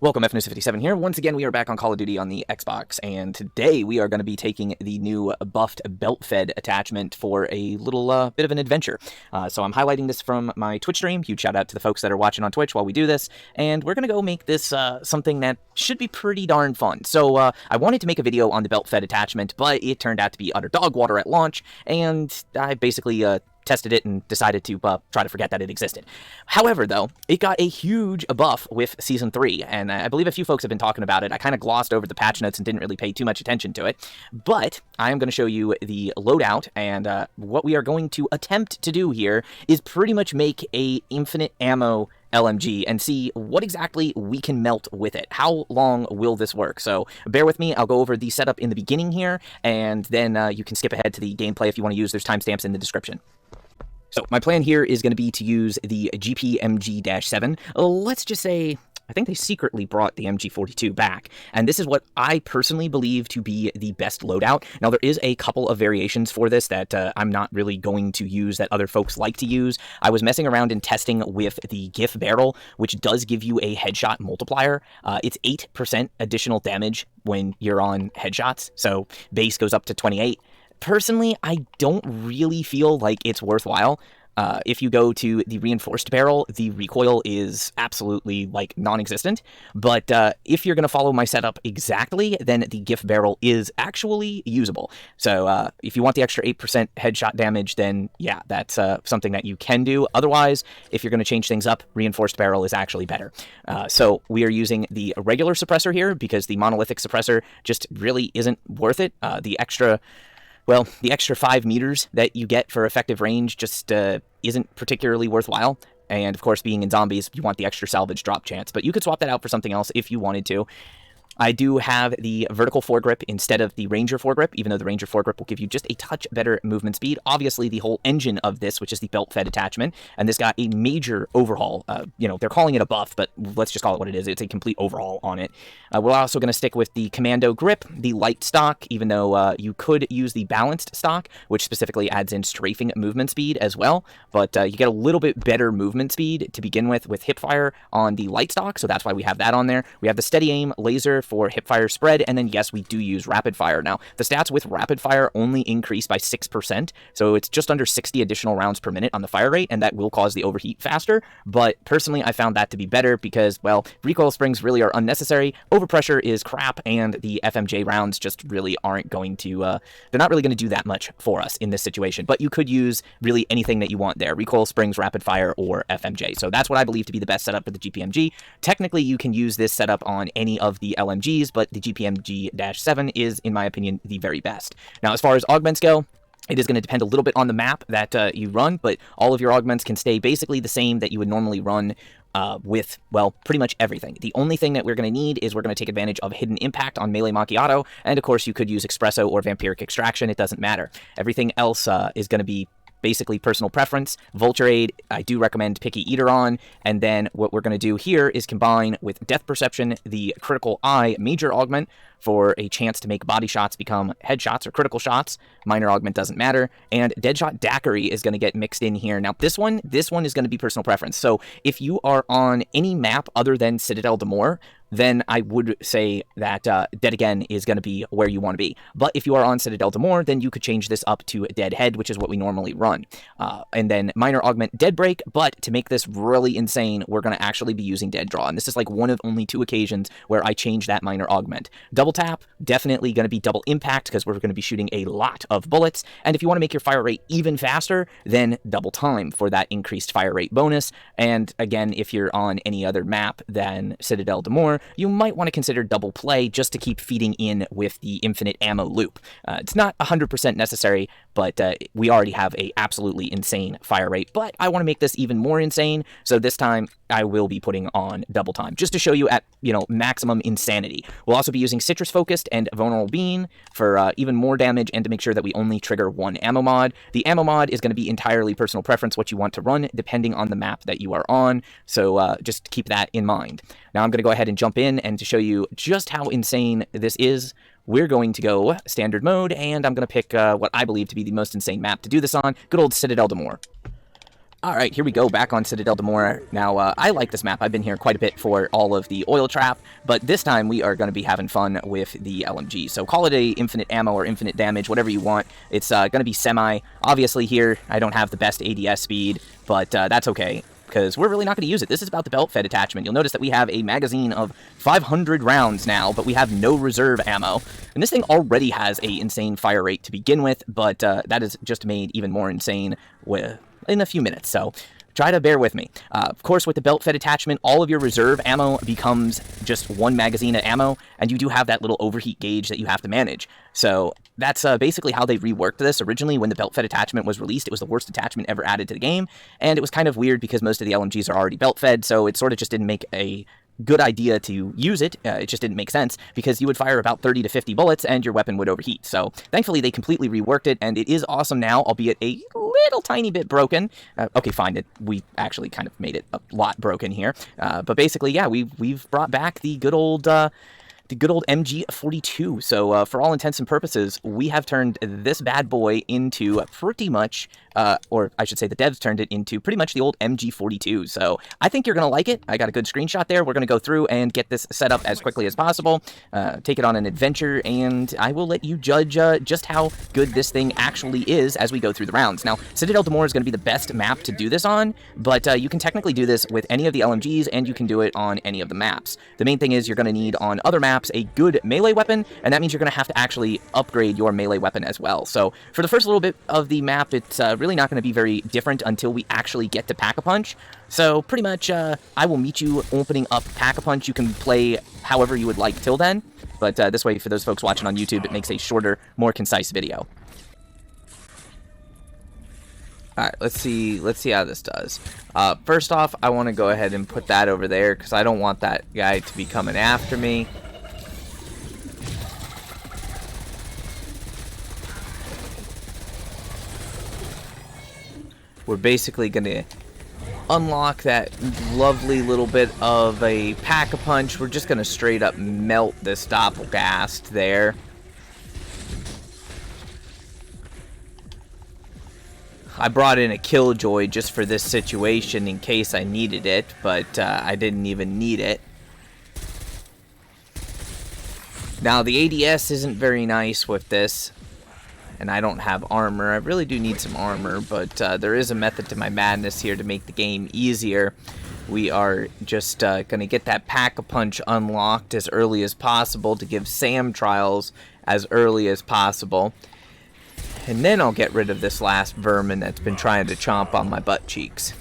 Welcome, FNS57 here. Once again, we are back on Call of Duty on the Xbox, and today we are going to be taking the new buffed belt-fed attachment for a little bit of an adventure. So I'm highlighting this from my Twitch stream. Huge shout out to the folks that are watching on Twitch while we do this, and we're going to go make this something that should be pretty darn fun. So I wanted to make a video on the belt-fed attachment, but it turned out to be utter dog water at launch, and I basically tested it and decided to try to forget that it existed. However, though, it got a huge buff with Season 3, and I believe a few folks have been talking about it. I kind of glossed over the patch notes and didn't really pay too much attention to it, but I am going to show you the loadout, and what we are going to attempt to do here is pretty much make a infinite ammo LMG and see what exactly we can melt with it. How long will this work? So bear with me. I'll go over the setup in the beginning here, and then you can skip ahead to the gameplay if you want to use. There's timestamps in the description. So my plan here is going to be to use the gpmg-7. Let's just say I think they secretly brought the MG42 back, and this is what I personally believe to be the best loadout. Now, there is a couple of variations for this that I'm not really going to use that other folks like to use. I was messing around and testing with the GIF barrel, which does give you a headshot multiplier. It's 8% additional damage when you're on headshots, so base goes up to 28. Personally, I don't really feel like it's worthwhile. If you go to the reinforced barrel, the recoil is absolutely, like, non-existent. But if you're going to follow my setup exactly, then the GIF barrel is actually usable. So if you want the extra 8% headshot damage, then yeah, that's something that you can do. Otherwise, if you're going to change things up, reinforced barrel is actually better. So we are using the regular suppressor here because the monolithic suppressor just really isn't worth it. The extra 5 meters that you get for effective range just isn't particularly worthwhile. And, of course, being in zombies, you want the extra salvage drop chance. But you could swap that out for something else if you wanted to. I do have the vertical foregrip instead of the ranger foregrip, even though the ranger foregrip will give you just a touch better movement speed. Obviously, the whole engine of this, which is the belt-fed attachment, and this got a major overhaul. They're calling it a buff, but let's just call it what it is. It's a complete overhaul on it. We're also going to stick with the commando grip, the light stock, even though you could use the balanced stock, which specifically adds in strafing movement speed as well. But you get a little bit better movement speed to begin with hipfire on the light stock, so that's why we have that on there. We have the steady aim laser for hipfire spread, and then yes, we do use rapid fire. Now, the stats with rapid fire only increase by 6%, so it's just under 60 additional rounds per minute on the fire rate, and that will cause the overheat faster, but personally, I found that to be better because, well, recoil springs really are unnecessary, overpressure is crap, and the FMJ rounds just really aren't going to, they're not really going to do that much for us in this situation, but you could use really anything that you want there, recoil springs, rapid fire, or FMJ, so that's what I believe to be the best setup for the GPMG. Technically, you can use this setup on any of the LMGs, but the gpmg-7 is, in my opinion, the very best. Now, as far as augments go, it is going to depend a little bit on the map that you run, but all of your augments can stay basically the same that you would normally run with, well, pretty much everything. The only thing that we're going to need is we're going to take advantage of Hidden Impact on Melee Macchiato, and of course you could use Espresso or Vampiric Extraction, it doesn't matter. Everything else is going to be basically personal preference. Vulture Aid, I do recommend Picky Eater on, and then what we're going to do here is combine with Death Perception the Critical Eye Major Augment for a chance to make body shots become headshots or critical shots. Minor augment doesn't matter. And Deadshot Daiquiri is going to get mixed in here. Now, this one is going to be personal preference. So if you are on any map other than Citadel d'Amour, then I would say that Dead Again is going to be where you want to be. But if you are on Citadel d'Amour, then you could change this up to Deadhead, which is what we normally run. And then Minor Augment Dead Break, but to make this really insane, we're going to actually be using Dead Draw. And this is like one of only 2 occasions where I change that Minor Augment. Double Tap, definitely going to be Double Impact, because we're going to be shooting a lot of bullets. And if you want to make your fire rate even faster, then Double Time for that increased fire rate bonus. And again, if you're on any other map than Citadel d'Amour, you might want to consider Double Play just to keep feeding in with the infinite ammo loop. It's not 100% necessary, but we already have a absolutely insane fire rate. But I want to make this even more insane, so this time I will be putting on Double Time, just to show you at, maximum insanity. We'll also be using Citrus Focused and Vulnerable Bean for even more damage and to make sure that we only trigger 1 ammo mod. The ammo mod is going to be entirely personal preference, what you want to run, depending on the map that you are on, so just keep that in mind. Now I'm going to go ahead and jump in, and to show you just how insane this is, we're going to go standard mode, and I'm going to pick what I believe to be the most insane map to do this on, good old Citadel d'Amour. Alright, here we go, back on Citadel d'Amour. Now, I like this map. I've been here quite a bit for all of the oil trap, but this time we are going to be having fun with the LMG. So call it a infinite ammo or infinite damage, whatever you want. It's going to be semi. Obviously here, I don't have the best ADS speed, but that's okay, because we're really not going to use it. This is about the belt-fed attachment. You'll notice that we have a magazine of 500 rounds now, but we have no reserve ammo. And this thing already has an insane fire rate to begin with, but that is just made even more insane in a few minutes, so try to bear with me. Of course, with the belt-fed attachment, all of your reserve ammo becomes just one magazine of ammo, and you do have that little overheat gauge that you have to manage. So that's basically how they reworked this. Originally, when the belt-fed attachment was released, it was the worst attachment ever added to the game, and it was kind of weird because most of the LMGs are already belt-fed, so it sort of just didn't make a good idea to use it. It just didn't make sense because you would fire about 30 to 50 bullets and your weapon would overheat. So thankfully they completely reworked it, and it is awesome now, albeit a little tiny bit broken. Okay, fine, we actually kind of made it a lot broken here. But basically, yeah, we've brought back the good old MG42. So for all intents and purposes, we have turned this bad boy into pretty much, or I should say the devs turned it into pretty much the old MG42. So I think you're going to like it. I got a good screenshot there. We're going to go through and get this set up as quickly as possible, take it on an adventure, and I will let you judge just how good this thing actually is as we go through the rounds. Now, Citadel d'Amour is going to be the best map to do this on, but you can technically do this with any of the LMGs, and you can do it on any of the maps. The main thing is you're going to need on other maps a good melee weapon, and that means you're going to have to actually upgrade your melee weapon as well. So for the first little bit of the map, it's really not going to be very different until we actually get to Pack-a-Punch. So pretty much I will meet you opening up Pack-a-Punch. You can play however you would like till then, but this way, for those folks watching on YouTube, it makes a shorter, more concise video. Alright, let's see how this does. First off, I want to go ahead and put that over there, because I don't want that guy to be coming after me. We're basically going to unlock that lovely little bit of a Pack-a-Punch. We're just going to straight up melt this Doppelgast there. I brought in a Killjoy just for this situation in case I needed it, but I didn't even need it. Now, the ADS isn't very nice with this, and I don't have armor. I really do need some armor, but there is a method to my madness here to make the game easier. We are just going to get that Pack-a-Punch unlocked as early as possible to give Sam trials as early as possible. And then I'll get rid of this last vermin that's been trying to chomp on my butt cheeks.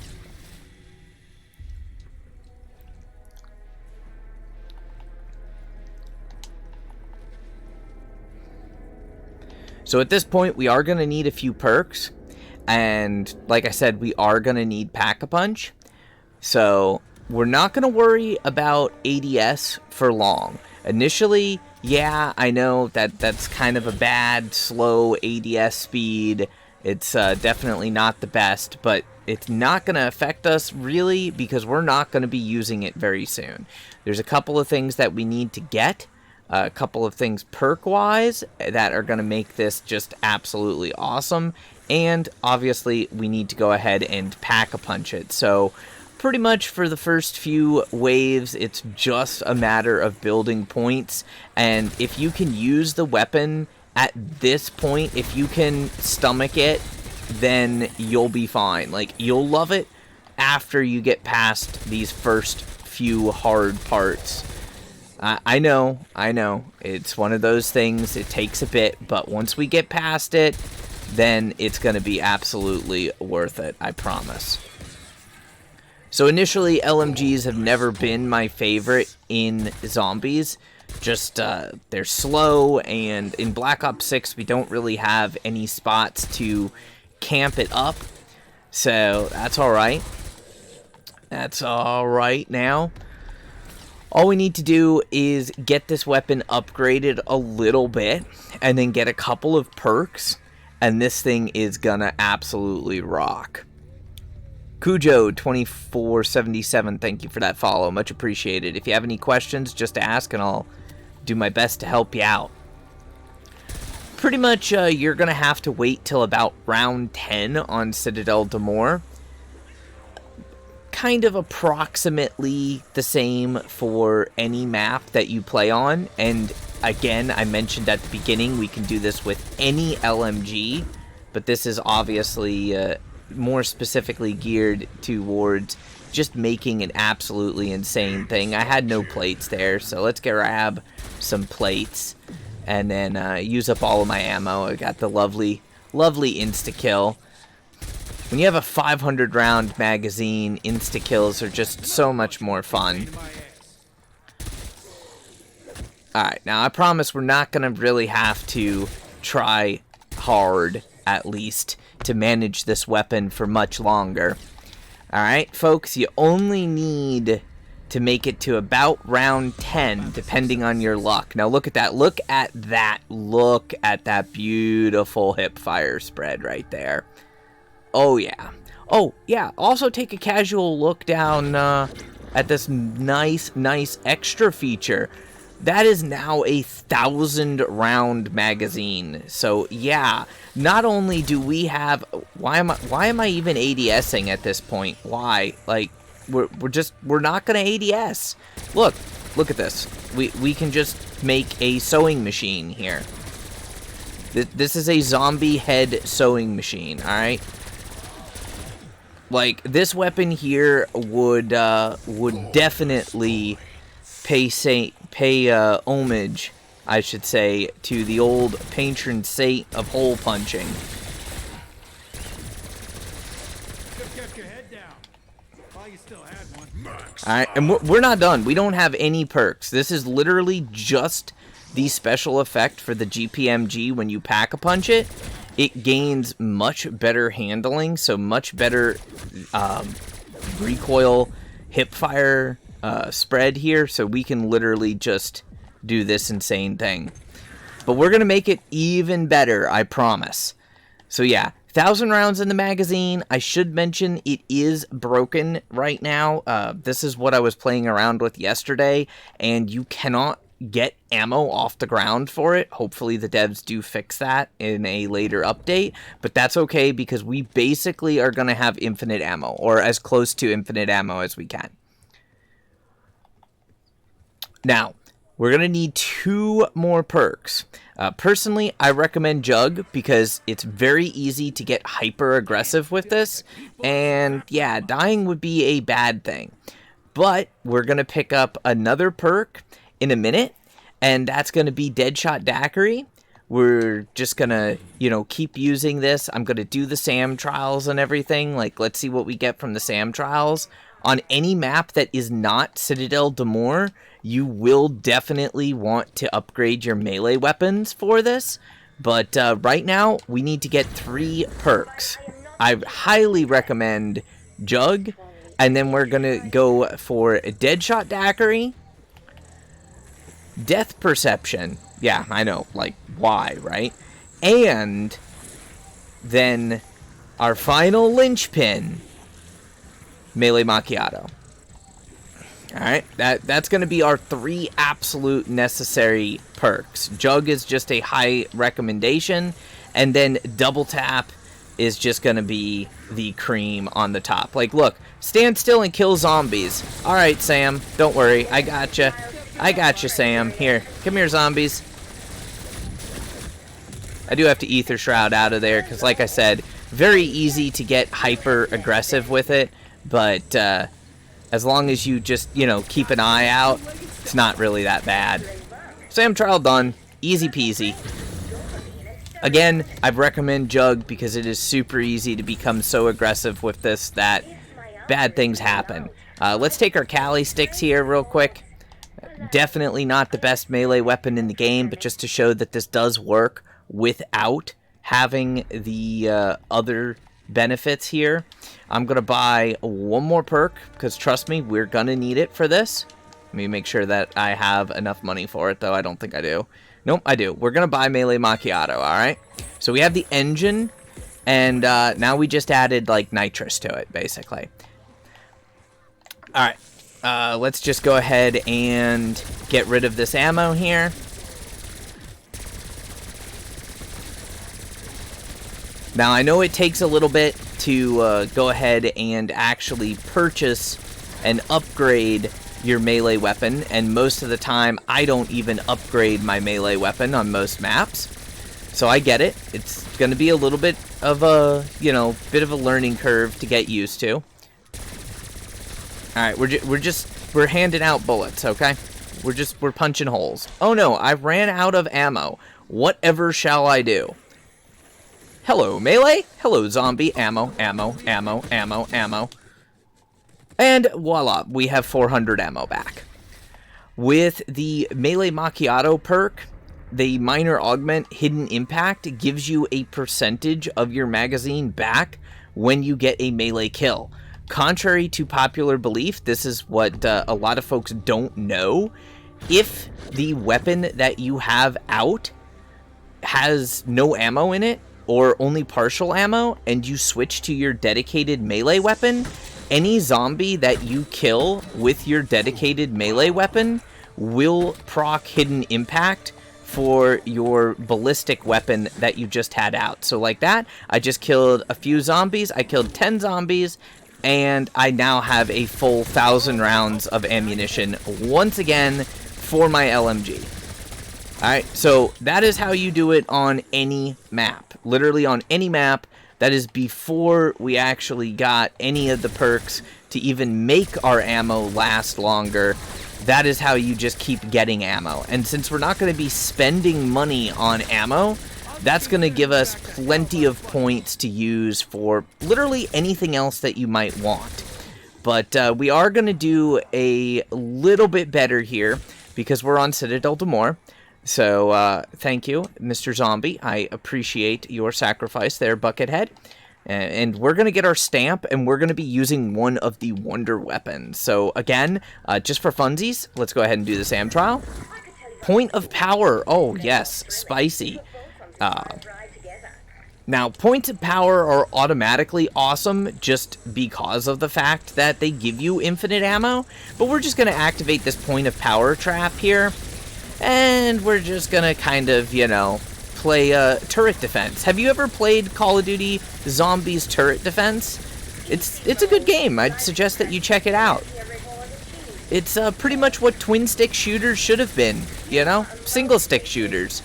So at this point, we are going to need a few perks. And like I said, we are going to need Pack-a-Punch. So we're not going to worry about ADS for long. Initially, yeah, I know that that's kind of a bad, slow ADS speed. It's definitely not the best, but it's not going to affect us really because we're not going to be using it very soon. There's a couple of things that we need to get, a couple of things perk-wise that are going to make this just absolutely awesome, and obviously we need to go ahead and Pack-a-Punch it. So pretty much for the first few waves, it's just a matter of building points, and if you can use the weapon at this point, if you can stomach it, then you'll be fine. Like, you'll love it after you get past these first few hard parts. I know, it's one of those things, it takes a bit, but once we get past it, then it's going to be absolutely worth it, I promise. So initially, LMGs have never been my favorite in zombies. Just, they're slow, and in Black Ops 6, we don't really have any spots to camp it up. So, that's alright. That's alright now. All we need to do is get this weapon upgraded a little bit, and then get a couple of perks, and this thing is gonna absolutely rock. Cujo2477, thank you for that follow. Much appreciated. If you have any questions, just ask and I'll do my best to help you out. Pretty much, you're going to have to wait till about round 10 on Citadel d'Amour. kind of approximately the same for any map that you play on. And again, I mentioned at the beginning, we can do this with any LMG, but this is obviously more specifically geared towards just making an absolutely insane thing. I had no plates there, so let's grab some plates and then use up all of my ammo. I got the lovely insta-kill. When you have a 500 round magazine, insta-kills are just so much more fun. Alright, now I promise we're not going to really have to try hard, at least, to manage this weapon for much longer. Alright, folks, you only need to make it to about round 10, depending on your luck. Now look at that. Look at that. Look at that beautiful hip fire spread right there. Oh, yeah. Oh, yeah. Also take a casual look down at this nice extra feature. That is now a 1,000 round magazine. So yeah, not only do we have, why am I even ADSing at this point? Why? Like, we're not gonna ADS. Look at this. We can just make a sewing machine here. This is a zombie head sewing machine. All right. Like, this weapon here would definitely pay homage, I should say, to the old patron saint of hole punching. Alright, and we're not done. We don't have any perks. This is literally just the special effect for the gpmg. When you pack-a-punch it, it gains much better handling, so much better recoil, hip-fire spread here, so we can literally just do this insane thing. But we're going to make it even better, I promise. So yeah, 1,000 rounds in the magazine. I should mention it is broken right now. This is what I was playing around with yesterday, and you cannot get ammo off the ground for it. Hopefully the devs do fix that in a later update, but that's okay because we basically are going to have infinite ammo, or as close to infinite ammo as we can. Now, we're going to need 2 more perks. Personally, I recommend Jug because it's very easy to get hyper aggressive with this, and yeah, dying would be a bad thing. But we're going to pick up another perk in a minute, and that's going to be Deadshot Daiquiri. We're just going to, keep using this. I'm going to do the SAM trials and everything. Like, let's see what we get from the SAM trials. On any map that is not Citadel d'Amour, you will definitely want to upgrade your melee weapons for this. But right now, we need to get 3 perks. I highly recommend Jug, and then we're going to go for Deadshot Daiquiri, Death Perception. Yeah, I know, like, why, right? And then our final linchpin, Melee Macchiato. Alright, that's going to be our 3 absolute necessary perks. Jug is just a high recommendation, and then Double Tap is just going to be the cream on the top. Like, look, stand still and kill zombies. Alright, Sam, don't worry, I gotcha. I gotcha, Sam. Here, come here, zombies. I do have to Ether Shroud out of there, because like I said, very easy to get hyper aggressive with it. But as long as you just, keep an eye out, it's not really that bad. SAM trial done. Easy peasy. Again, I'd recommend Jug because it is super easy to become so aggressive with this that bad things happen. Let's take our Cali sticks here real quick. Definitely not the best melee weapon in the game, but just to show that this does work without having the other benefits here. I'm going to buy 1 more perk, because trust me, we're going to need it for this. Let me make sure that I have enough money for it, though. I don't think I do. Nope, I do. We're going to buy Melee Macchiato, alright? So we have the engine, and now we just added, like, nitrous to it, basically. Alright, let's just go ahead and get rid of this ammo here. Now, I know it takes a little bit to go ahead and actually purchase and upgrade your melee weapon, and most of the time I don't even upgrade my melee weapon on most maps. So I get it. It's going to be a little bit of a, bit of a learning curve to get used to. Alright, we're handing out bullets, okay? We're punching holes. Oh no, I ran out of ammo. Whatever shall I do? Hello, melee. Hello, zombie. Ammo, ammo, ammo, ammo, ammo. And voila, we have 400 ammo back. With the Melee Macchiato perk, the minor augment Hidden Impact gives you a percentage of your magazine back when you get a melee kill. Contrary to popular belief, this is what a lot of folks don't know. If the weapon that you have out has no ammo in it, or only partial ammo, and you switch to your dedicated melee weapon, any zombie that you kill with your dedicated melee weapon will proc Hidden Impact for your ballistic weapon that you just had out. So like that, I just killed a few zombies. I killed 10 zombies, and I now have a full 1,000 rounds of ammunition once again for my LMG. Alright, so that is how you do it on any map. Literally on any map. That is before we actually got any of the perks to even make our ammo last longer. That is how you just keep getting ammo. And since we're not going to be spending money on ammo, that's going to give us plenty of points to use for literally anything else that you might want. But we are going to do a little bit better here because we're on Citadel d'Amour. So, thank you, Mr. Zombie. I appreciate your sacrifice there, Buckethead. And we're going to get our stamp, and we're going to be using one of the wonder weapons. So, again, just for funsies, let's go ahead and do the SAM trial. Point of power. Oh, yes, spicy. Now, points of power are automatically awesome just because of the fact that they give you infinite ammo. But we're just going to activate this point of power trap here. And we're just gonna kind of, play turret defense. Have you ever played Call of Duty Zombies Turret Defense? It's a good game. I'd suggest that you check it out. It's pretty much what twin stick shooters should have been, single stick shooters.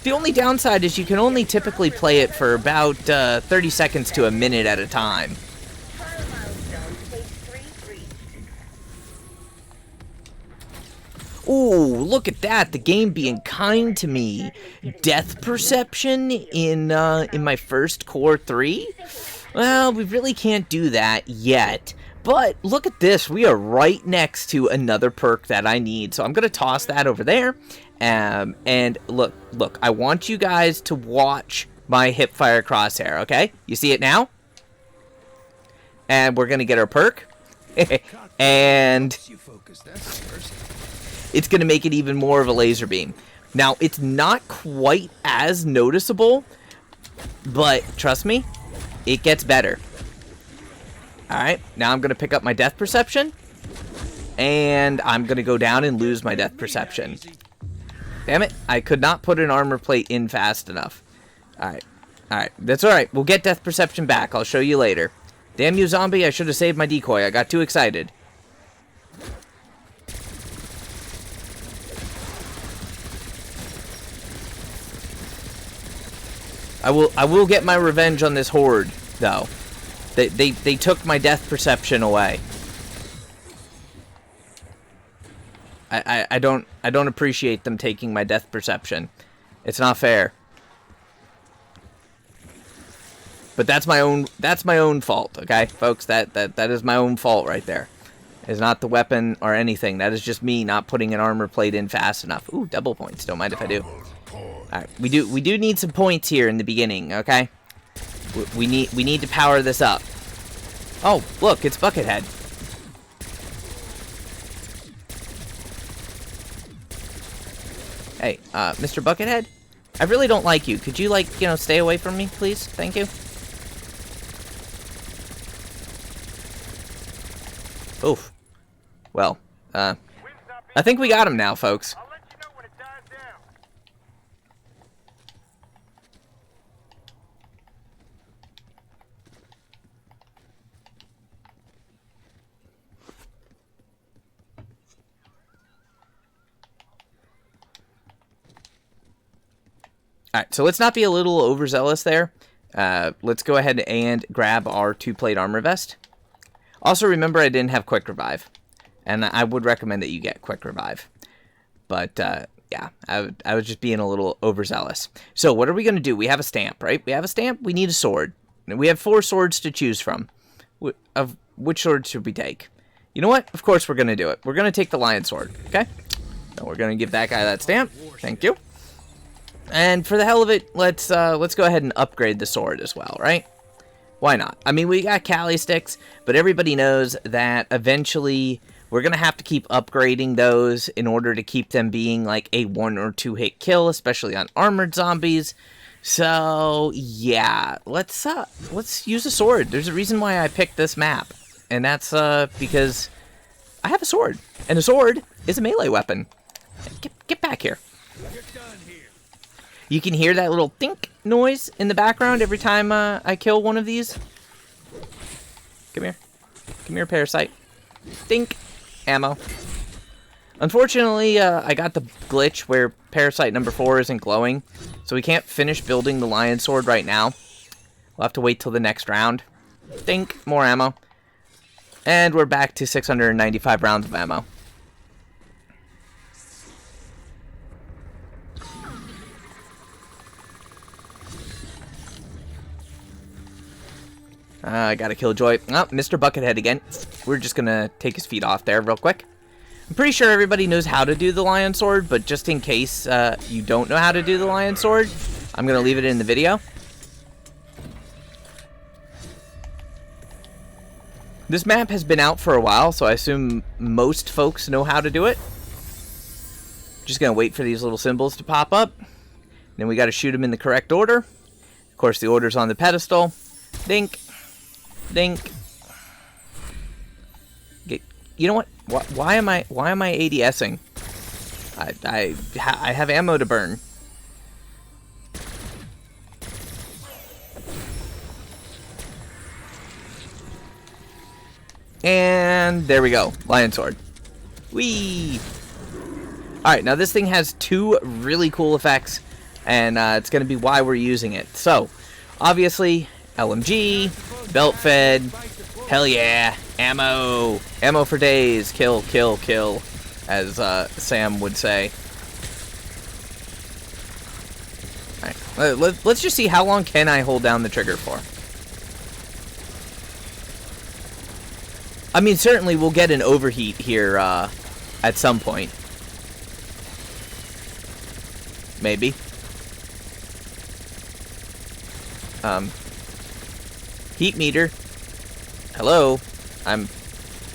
The only downside is you can only typically play it for about 30 seconds to a minute at a time. Ooh, look at that, the game being kind to me. Death perception in my first core 3? Well, we really can't do that yet. But look at this, we are right next to another perk that I need. So I'm going to toss that over there. And look, I want you guys to watch my hipfire crosshair, okay? You see it now? And we're going to get our perk. And it's going to make it even more of a laser beam. Now, it's not quite as noticeable, but trust me, it gets better. Alright, now I'm going to pick up my death perception, and I'm going to go down and lose my death perception. Damn it, I could not put an armor plate in fast enough. Alright, that's alright. We'll get death perception back. I'll show you later. Damn you, zombie, I should have saved my decoy. I got too excited. I will get my revenge on this horde, though. They took my death perception away. I don't appreciate them taking my death perception. It's not fair. But that's my own fault, okay, folks? That is my own fault right there. It's not the weapon or anything. That is just me not putting an armor plate in fast enough. Ooh, double points. Don't mind if I do. Alright, we do need some points here in the beginning, okay? We need to power this up. Oh, look, it's Buckethead. Hey, Mr. Buckethead? I really don't like you. Could you, stay away from me, please? Thank you. Oof. Well, I think we got him now, folks. Alright, so let's not be a little overzealous there. Let's go ahead and grab our 2-plate armor vest. Also, remember I didn't have quick revive. And I would recommend that you get quick revive. But, yeah, I was just being a little overzealous. So, what are we going to do? We have a stamp, right? We have a stamp. We need a sword. We have 4 swords to choose from. Of which sword should we take? You know what? Of course we're going to do it. We're going to take the lion sword, okay? So we're going to give that guy that stamp. Thank you. And for the hell of it, let's go ahead and upgrade the sword as well, right? Why not? I mean, we got Cali sticks, but everybody knows that eventually we're going to have to keep upgrading those in order to keep them being like a 1 or 2 hit kill, especially on armored zombies. So, yeah, let's use a sword. There's a reason why I picked this map, and that's because I have a sword, and a sword is a melee weapon. Get back here. You can hear that little think noise in the background every time I kill one of these. Come here. Come here, parasite. Think. Ammo. Unfortunately, I got the glitch where parasite number 4 isn't glowing, so we can't finish building the lion sword right now. We'll have to wait till the next round. Think. More ammo. And we're back to 695 rounds of ammo. I got a killjoy. Oh, Mr. Buckethead again. We're just gonna take his feet off there real quick. I'm pretty sure everybody knows how to do the lion sword, but just in case you don't know how to do the lion sword, I'm gonna leave it in the video. This map has been out for a while, so I assume most folks know how to do it. Just gonna wait for these little symbols to pop up. Then we gotta shoot them in the correct order. Of course, the order's on the pedestal. Dink. Dink. You know what? Why am I ADSing? I have ammo to burn. And there we go. Lion sword. Whee! Alright, now this thing has 2 really cool effects, and it's going to be why we're using it. So, obviously, LMG, belt fed, hell yeah, ammo, ammo for days, kill, kill, kill, as Sam would say. Alright, let's just see how long can I hold down the trigger for. I mean, certainly we'll get an overheat here at some point. Maybe. Heat meter. Hello. I'm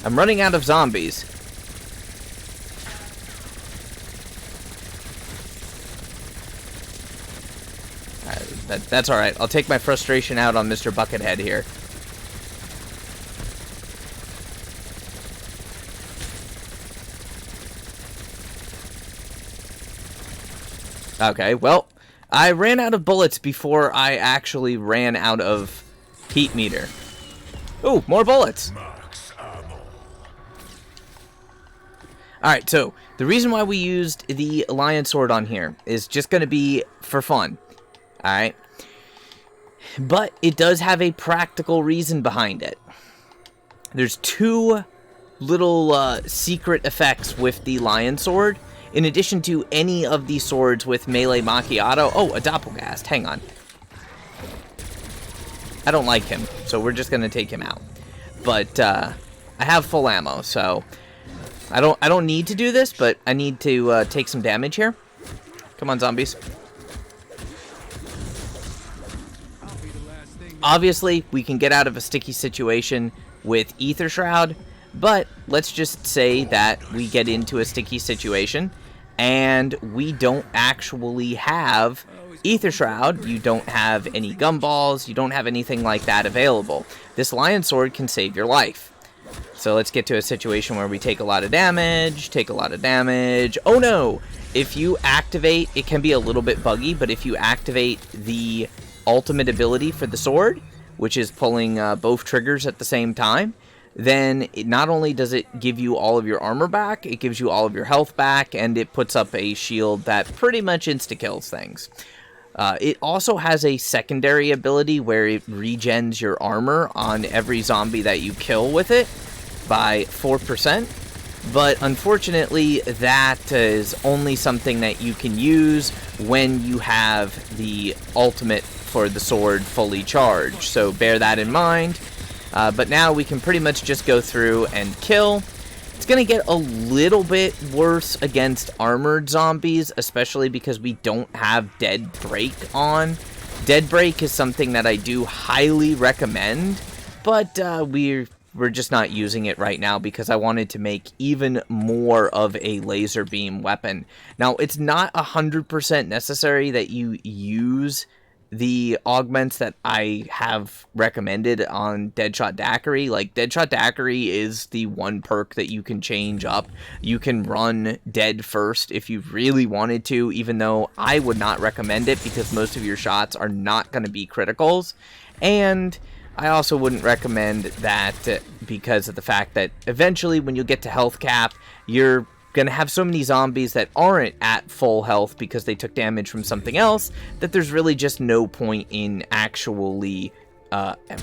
running out of zombies. That's all right. I'll take my frustration out on Mr. Buckethead here. Okay, well, I ran out of bullets before I actually ran out of heat meter. Ooh, more bullets. Alright, so the reason why we used the lion sword on here is just going to be for fun. Alright? But it does have a practical reason behind it. There's 2 little secret effects with the lion sword. In addition to any of these swords with melee macchiato. Oh, a doppelgast. Hang on. I don't like him, so we're just gonna take him out. But I have full ammo, so I don't need to do this, but I need to take some damage here. Come on, zombies. Obviously, we can get out of a sticky situation with Ether Shroud, but let's just say that we get into a sticky situation and we don't actually have Ether Shroud, you don't have any gumballs, you don't have anything like that available. This lion sword can save your life. So let's get to a situation where we take a lot of damage, Oh no! If you activate, it can be a little bit buggy, but if you activate the ultimate ability for the sword, which is pulling both triggers at the same time, then not only does it give you all of your armor back, it gives you all of your health back, and it puts up a shield that pretty much insta-kills things. It also has a secondary ability where it regens your armor on every zombie that you kill with it by 4%. But unfortunately, that is only something that you can use when you have the ultimate for the sword fully charged. So bear that in mind. But now we can pretty much just go through and kill. It's going to get a little bit worse against armored zombies, especially because we don't have Dead Break on. Dead Break is something that I do highly recommend, but we're just not using it right now because I wanted to make even more of a laser beam weapon. Now, it's not 100% necessary that you use the augments that I have recommended on Deadshot Daiquiri. Like, Deadshot Daiquiri is the one perk that you can change up. You can run dead first if you really wanted to, even though I would not recommend it because most of your shots are not going to be criticals. And I also wouldn't recommend that because of the fact that eventually when you get to health cap, you're going to have so many zombies that aren't at full health because they took damage from something else that there's really just no point in actually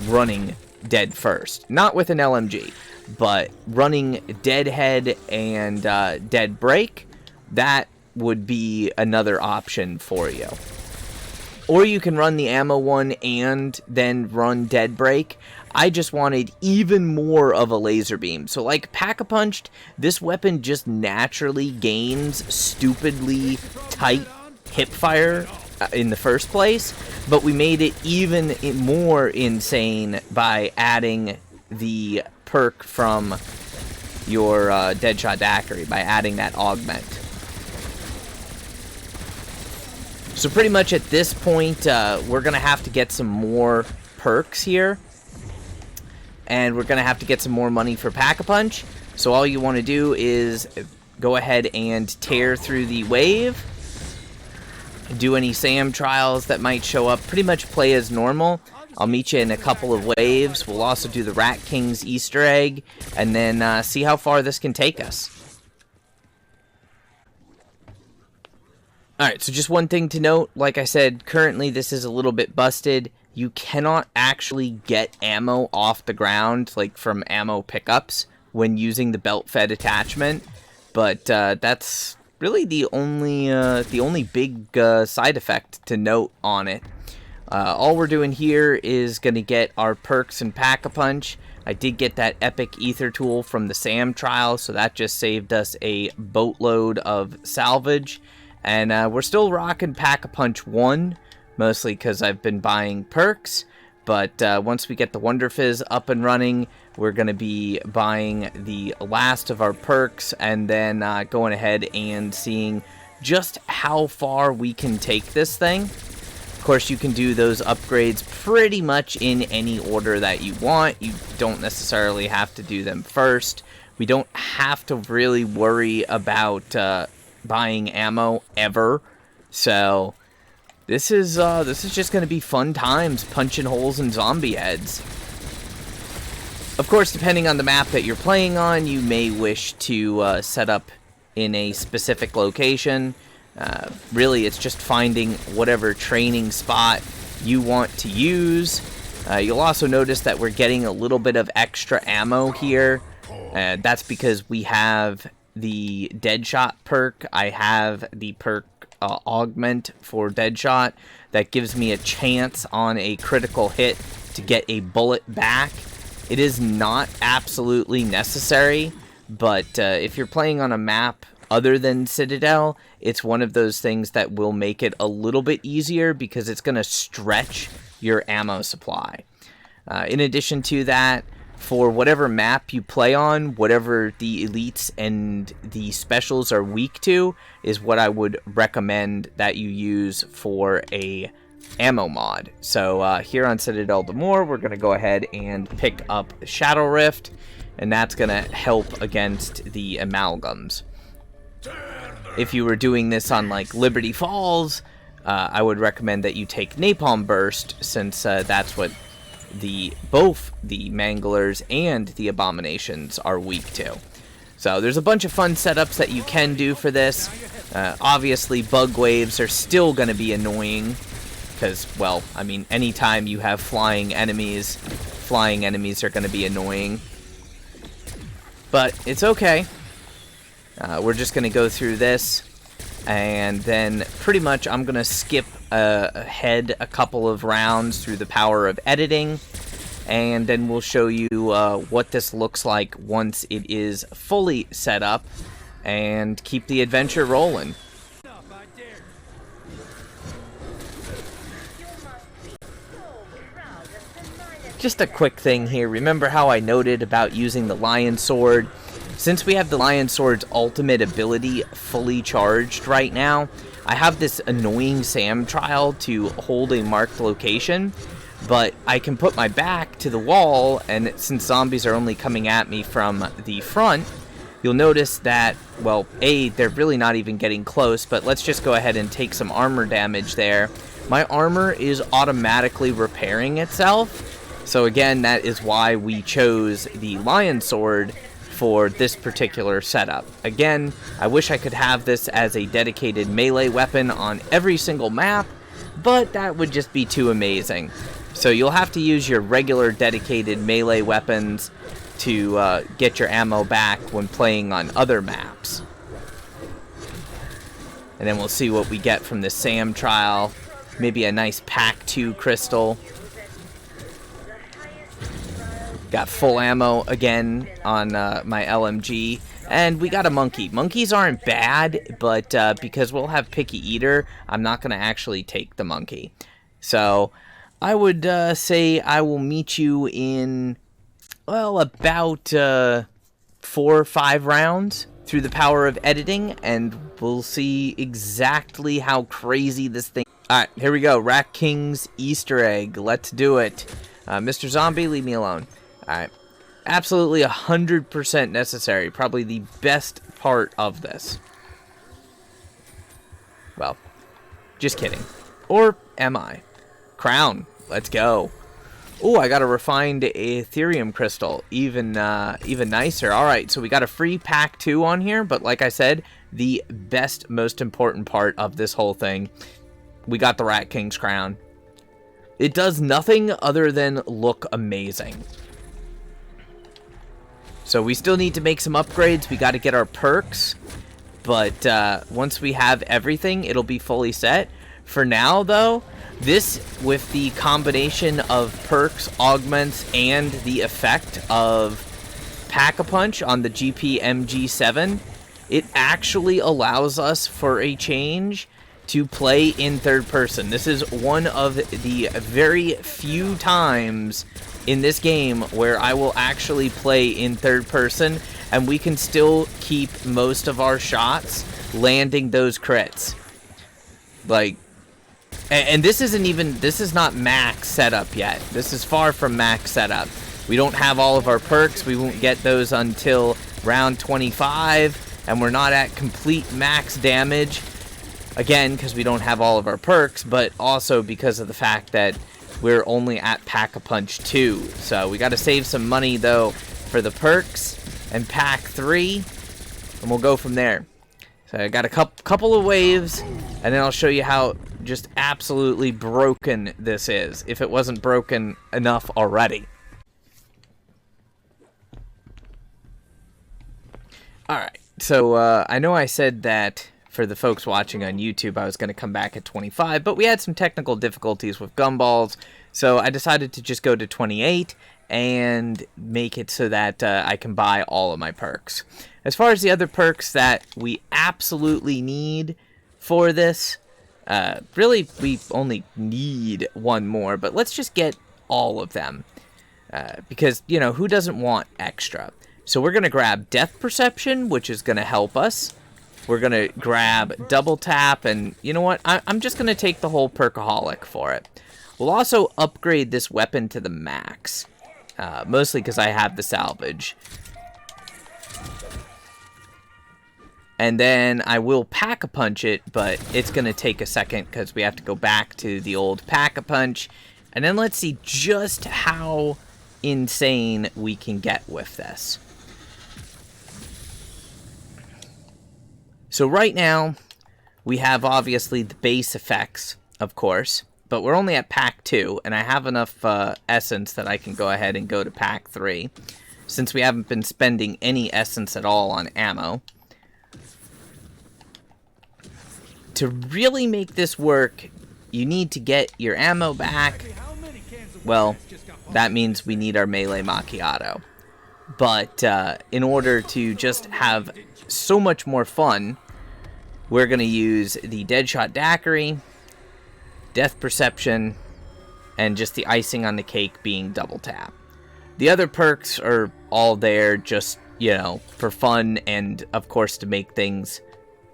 running dead first. Not with an LMG, but running Deadhead and Dead Break, that would be another option for you. Or you can run the ammo one and then run Dead Break. I just wanted even more of a laser beam. So like Pack-a-Punched, this weapon just naturally gains stupidly tight hipfire in the first place, but we made it even more insane by adding the perk from your Deadshot Daiquiri, by adding that augment. So pretty much at this point, we're going to have to get some more perks here. And we're going to have to get some more money for Pack-a-Punch. So all you want to do is go ahead and tear through the wave. Do any SAM trials that might show up. Pretty much play as normal. I'll meet you in a couple of waves. We'll also do the Rat King's Easter egg. And then see how far this can take us. Alright, so just one thing to note. Like I said, currently this is a little bit busted. You cannot actually get ammo off the ground, like from ammo pickups, when using the belt-fed attachment. But that's really the only big side effect to note on it. All we're doing here is going to get our perks and Pack-a-Punch. I did get that epic ether tool from the SAM trial, so that just saved us a boatload of salvage. And we're still rocking Pack-a-Punch 1. Mostly because I've been buying perks, but once we get the Wonder Fizz up and running, we're going to be buying the last of our perks, and then going ahead and seeing just how far we can take this thing. Of course, you can do those upgrades pretty much in any order that you want. You don't necessarily have to do them first. We don't have to really worry about buying ammo ever, so This is just going to be fun times punching holes in zombie heads. Of course, depending on the map that you're playing on, you may wish to set up in a specific location. Really, it's just finding whatever training spot you want to use. You'll also notice that we're getting a little bit of extra ammo here. That's because we have the Deadshot perk. I have the perk augment for Deadshot that gives me a chance on a critical hit to get a bullet back. It is not absolutely necessary, but if you're playing on a map other than Citadel, it's one of those things that will make it a little bit easier because it's going to stretch your ammo supply. In addition to that, for whatever map you play on, whatever the elites and the specials are weak to is what I would recommend that you use for a ammo mod. So here on Citadel Demore, we're going to go ahead and pick up Shadow Rift, and that's going to help against the amalgams. If you were doing this on like Liberty Falls, I would recommend that you take Napalm Burst, since that's what both the Manglers and the Abominations are weak to. So there's a bunch of fun setups that you can do for this. Obviously, bug waves are still going to be annoying, because, well, I mean, anytime you have flying enemies are going to be annoying. But it's okay. We're just going to go through this, and then pretty much I'm going to skip ahead a couple of rounds through the power of editing, and then we'll show you what this looks like once it is fully set up, and keep the adventure rolling. Just a quick thing here. Remember how I noted about using the Lion Sword? Since we have the Lion Sword's ultimate ability fully charged right now, I have this annoying SAM trial to hold a marked location, but I can put my back to the wall, and since zombies are only coming at me from the front, you'll notice that, well, A, they're really not even getting close, but let's just go ahead and take some armor damage there. My armor is automatically repairing itself. So again, that is why we chose the Lion Sword for this particular setup. Again, I wish I could have this as a dedicated melee weapon on every single map, but that would just be too amazing. So you'll have to use your regular dedicated melee weapons to get your ammo back when playing on other maps. And then we'll see what we get from the SAM trial. Maybe a nice Pack 2 crystal. Got full ammo again on my LMG, and we got a monkey. Monkeys aren't bad, but because we'll have Picky Eater, I'm not going to actually take the monkey. So I would say I will meet you in, well, about 4 or 5 rounds through the power of editing, and we'll see exactly how crazy this thing. Alright, here we go. Rat King's Easter egg. Let's do it. Mr. Zombie, leave me alone. Alright, absolutely 100% necessary. Probably the best part of this. Well, just kidding. Or am I? Crown, let's go. Oh, I got a refined Ethereum crystal. Even nicer. Alright, so we got a free Pack 2 on here, but like I said, the best, most important part of this whole thing, we got the Rat King's crown. It does nothing other than look amazing. So we still need to make some upgrades. We got to get our perks. But once we have everything, it'll be fully set. For now, though, this, with the combination of perks, augments, and the effect of Pack-a-Punch on the gpmg 7, it actually allows us, for a change, to play in third person. This is one of the very few times in this game where I will actually play in third person, and we can still keep most of our shots landing those crits. Like, and this isn't even, this is not max setup yet. This is far from max setup. We don't have all of our perks. We won't get those until round 25, and we're not at complete max damage. Again, because we don't have all of our perks, but also because of the fact that we're only at Pack-a-Punch 2. So we got to save some money, though, for the perks and Pack 3, and we'll go from there. So I got a couple of waves, and then I'll show you how just absolutely broken this is, if it wasn't broken enough already. Alright, so I know I said that for the folks watching on YouTube, I was going to come back at 25, but we had some technical difficulties with gumballs, so I decided to just go to 28 and make it so that I can buy all of my perks. As far as the other perks that we absolutely need for this, really, we only need one more, but let's just get all of them, because, you know, who doesn't want extra? So we're going to grab Death Perception, which is going to help us. We're going to grab Double Tap, and you know what? I'm just going to take the whole Perkaholic for it. We'll also upgrade this weapon to the max, mostly because I have the salvage. And then I will Pack-a-Punch it, but it's going to take a second because we have to go back to the old Pack-a-Punch. And then let's see just how insane we can get with this. So right now, we have obviously the base effects, of course, but we're only at pack 2, and I have enough essence that I can go ahead and go to pack 3, since we haven't been spending any essence at all on ammo. To really make this work, you need to get your ammo back. Well, that means we need our melee macchiato. But in order to just have so much more fun, we're going to use the Deadshot Daiquiri, Death Perception, and just the icing on the cake being double tap. The other perks are all there just, you know, for fun and, of course, to make things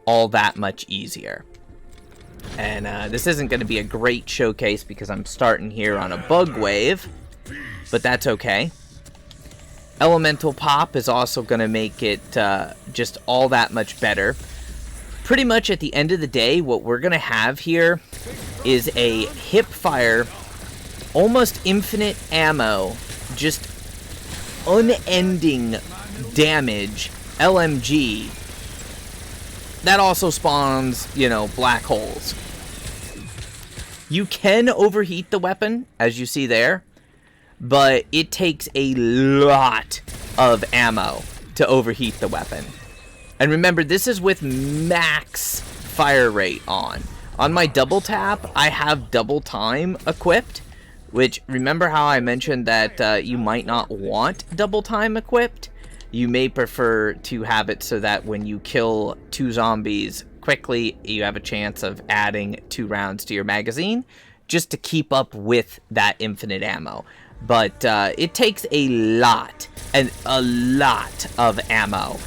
all that much easier. And this isn't going to be a great showcase because I'm starting here on a bug wave, but that's okay. Elemental Pop is also going to make it just all that much better. Pretty much at the end of the day, what we're going to have here is a hip-fire, almost infinite ammo, just unending damage LMG that also spawns, you know, black holes. You can overheat the weapon, as you see there, but it takes a lot of ammo to overheat the weapon. And remember, this is with max fire rate on. On my double tap, I have double time equipped, which, remember how I mentioned that you might not want double time equipped? You may prefer to have it so that when you kill 2 zombies quickly, you have a chance of adding 2 rounds to your magazine, just to keep up with that infinite ammo. But it takes a lot of ammo.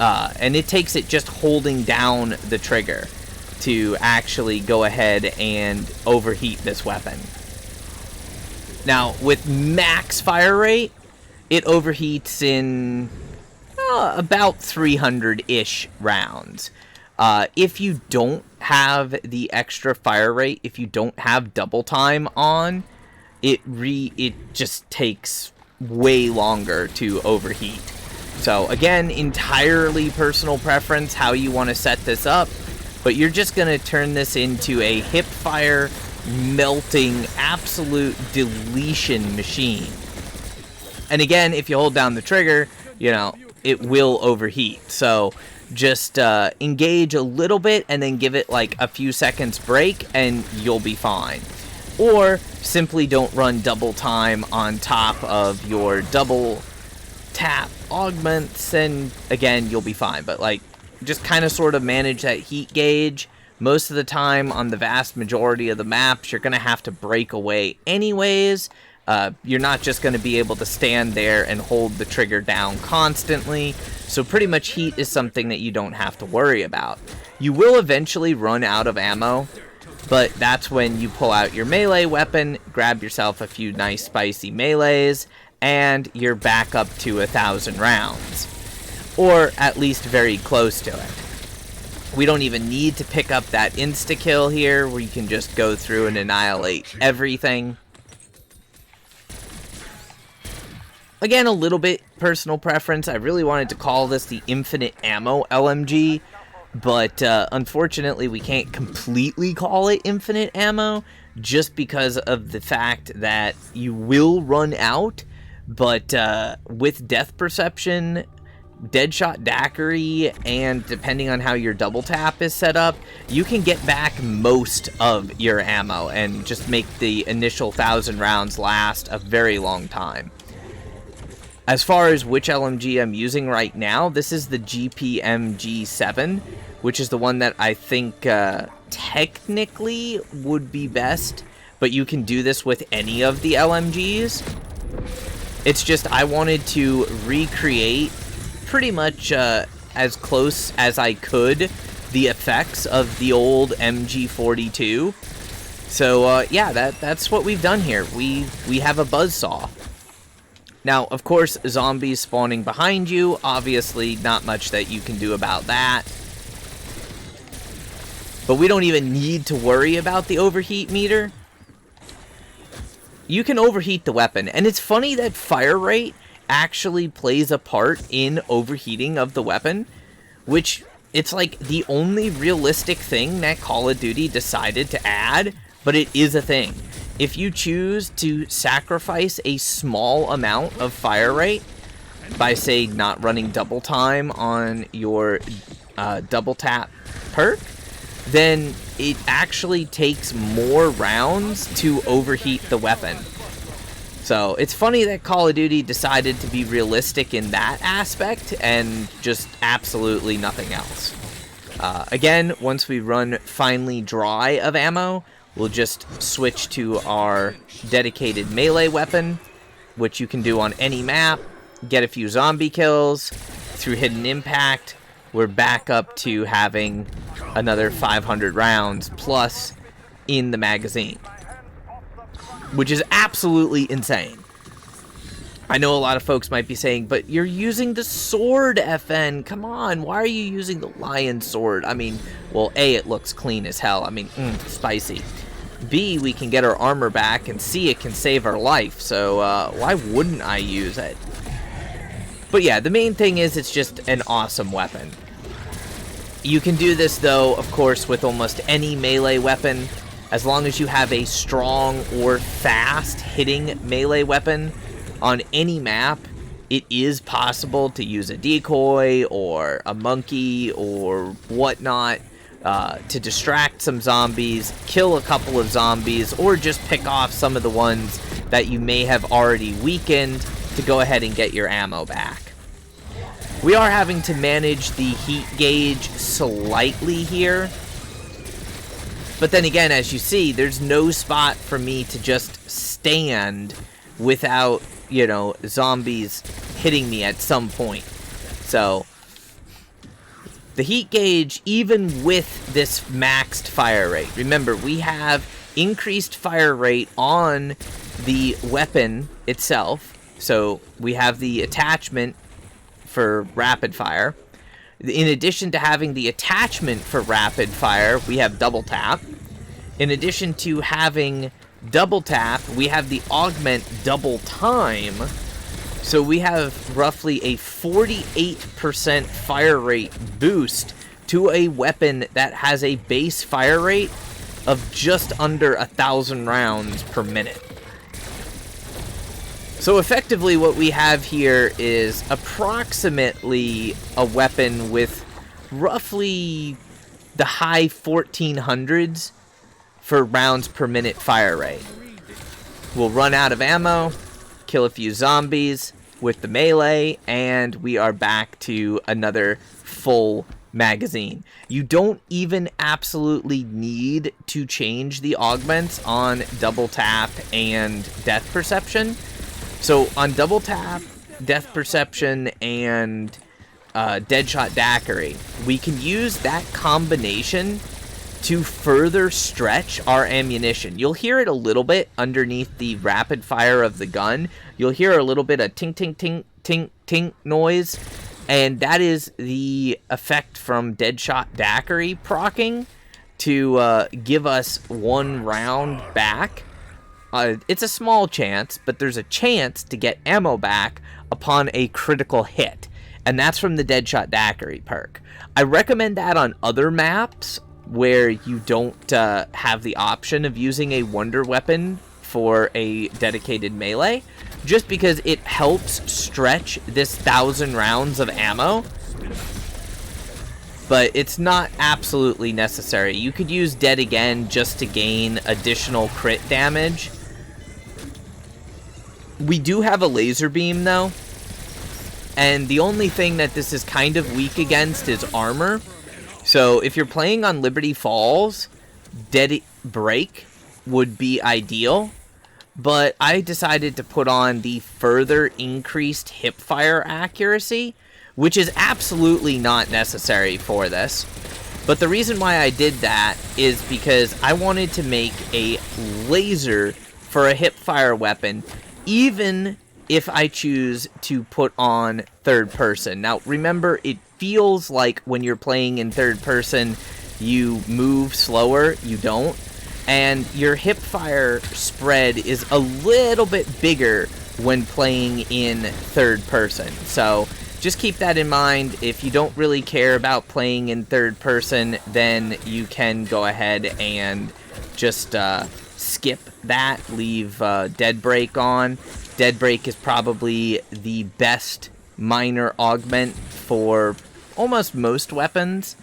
And it takes it just holding down the trigger to actually go ahead and overheat this weapon. Now, with max fire rate, it overheats in about 300-ish rounds. If you don't have the extra fire rate, if you don't have double time on, it just takes way longer to overheat. So again, entirely personal preference how you want to set this up, but you're just going to turn this into a hip fire melting absolute deletion machine. And again, if you hold down the trigger, you know, it will overheat. So just engage a little bit and then give it like a few seconds break and you'll be fine. Or simply don't run double time on top of your double tap augments and again, you'll be fine. But like, just kind of sort of manage that heat gauge. Most of the time on the vast majority of the maps, you're going to have to break away anyways. You're not just going to be able to stand there and hold the trigger down constantly. So pretty much heat is something that you don't have to worry about. You will eventually run out of ammo, but that's when you pull out your melee weapon, grab yourself a few nice spicy melees, and you're back up to 1,000 rounds. Or at least very close to it. We don't even need to pick up that insta-kill here, where you can just go through and annihilate everything. Again, a little bit personal preference. I really wanted to call this the Infinite Ammo LMG, but unfortunately we can't completely call it Infinite Ammo, just because of the fact that you will run out, but with Death Perception, Deadshot Daiquiri, and depending on how your double tap is set up, you can get back most of your ammo and just make the initial 1,000 rounds last a very long time. As far as which LMG I'm using right now, this is the gpmg 7, which is the one that I think technically would be best, but you can do this with any of the LMGs. It's just I wanted to recreate pretty much as close as I could the effects of the old MG42. So yeah, that's what we've done here. We have a buzzsaw. Now, of course, zombies spawning behind you, obviously not much that you can do about that. But we don't even need to worry about the overheat meter. You can overheat the weapon, and it's funny that fire rate actually plays a part in overheating of the weapon, which it's like the only realistic thing that Call of Duty decided to add but it is a thing. If you choose to sacrifice a small amount of fire rate by, say, not running double time on your double tap perk, then it actually takes more rounds to overheat the weapon. So it's funny that Call of Duty decided to be realistic in that aspect and just absolutely nothing else. Again, once we run finally dry of ammo, we'll just switch to our dedicated melee weapon, which you can do on any map, get a few zombie kills. Through hidden impact, we're back up to having another 500 rounds plus in the magazine, which is absolutely insane. I know a lot of folks might be saying, but you're using the sword, FN. Come on, why are you using the lion sword? I mean, well, A, it looks clean as hell. I mean, spicy. B, we can get our armor back, and C, it can save our life. So why wouldn't I use it? But yeah, the main thing is it's just an awesome weapon. You can do this, though, of course, with almost any melee weapon. As long as you have a strong or fast hitting melee weapon on any map, it is possible to use a decoy or a monkey or whatnot to distract some zombies, kill a couple of zombies, or just pick off some of the ones that you may have already weakened to go ahead and get your ammo back. We are having to manage the heat gauge slightly here. But then again, as you see, there's no spot for me to just stand without, you know, zombies hitting me at some point. So, the heat gauge, even with this maxed fire rate, remember, we have increased fire rate on the weapon itself. So, we have the attachment for rapid fire. In addition to having the attachment for rapid fire, we have double tap. In addition to having double tap, we have the augment double time. So we have roughly a 48% fire rate boost to a weapon that has a base fire rate of just under 1,000 rounds per minute. So effectively what we have here is approximately a weapon with roughly the high 1400s for rounds per minute fire rate. We'll run out of ammo, kill a few zombies with the melee, and we are back to another full magazine. You don't even absolutely need to change the augments on double tap and death perception. So on double tap, death perception, and deadshot daiquiri, we can use that combination to further stretch our ammunition. You'll hear it a little bit underneath the rapid fire of the gun. You'll hear a little bit of tink, tink, tink, tink, tink noise, and that is the effect from deadshot daiquiri proccing to give us one round back. It's a small chance, but there's a chance to get ammo back upon a critical hit, and that's from the Deadshot Daiquiri perk. I recommend that on other maps where you don't have the option of using a wonder weapon for a dedicated melee, just because it helps stretch this 1,000 rounds of ammo. But it's not absolutely necessary. You could use Dead Again just to gain additional crit damage. We do have a laser beam, though, and the only thing that this is kind of weak against is armor. So if you're playing on Liberty Falls, Dead Break would be ideal, but I decided to put on the further increased hipfire accuracy, which is absolutely not necessary for this. But the reason why I did that is because I wanted to make a laser for a hipfire weapon, even if I choose to put on third person. Now, remember, it feels like when you're playing in third person, you move slower. You don't. And your hipfire spread is a little bit bigger when playing in third person. So just keep that in mind. If you don't really care about playing in third person, then you can go ahead and just skip that, leave Dead Break on. Dead Break is probably the best minor augment for almost most weapons,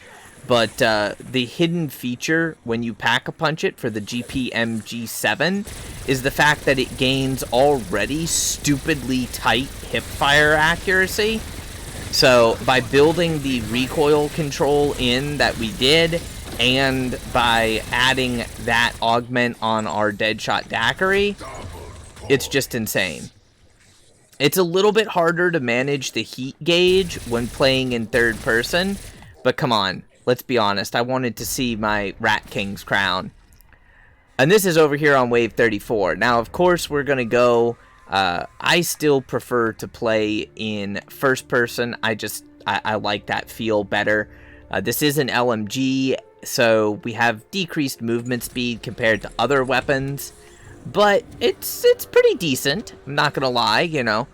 but the hidden feature when you pack-a-punch it for the gpmg 7 is the fact that it gains already stupidly tight hipfire accuracy. So by building the recoil control in that we did, and by adding that augment on our Deadshot Daiquiri, it's just insane. It's a little bit harder to manage the heat gauge when playing in third person, but come on, let's be honest, I wanted to see my Rat King's crown. And this is over here on wave 34. Now, of course, we're going to go, I still prefer to play in first person. I like that feel better. This is an LMG, so we have decreased movement speed compared to other weapons. But it's pretty decent, I'm not gonna lie, you know.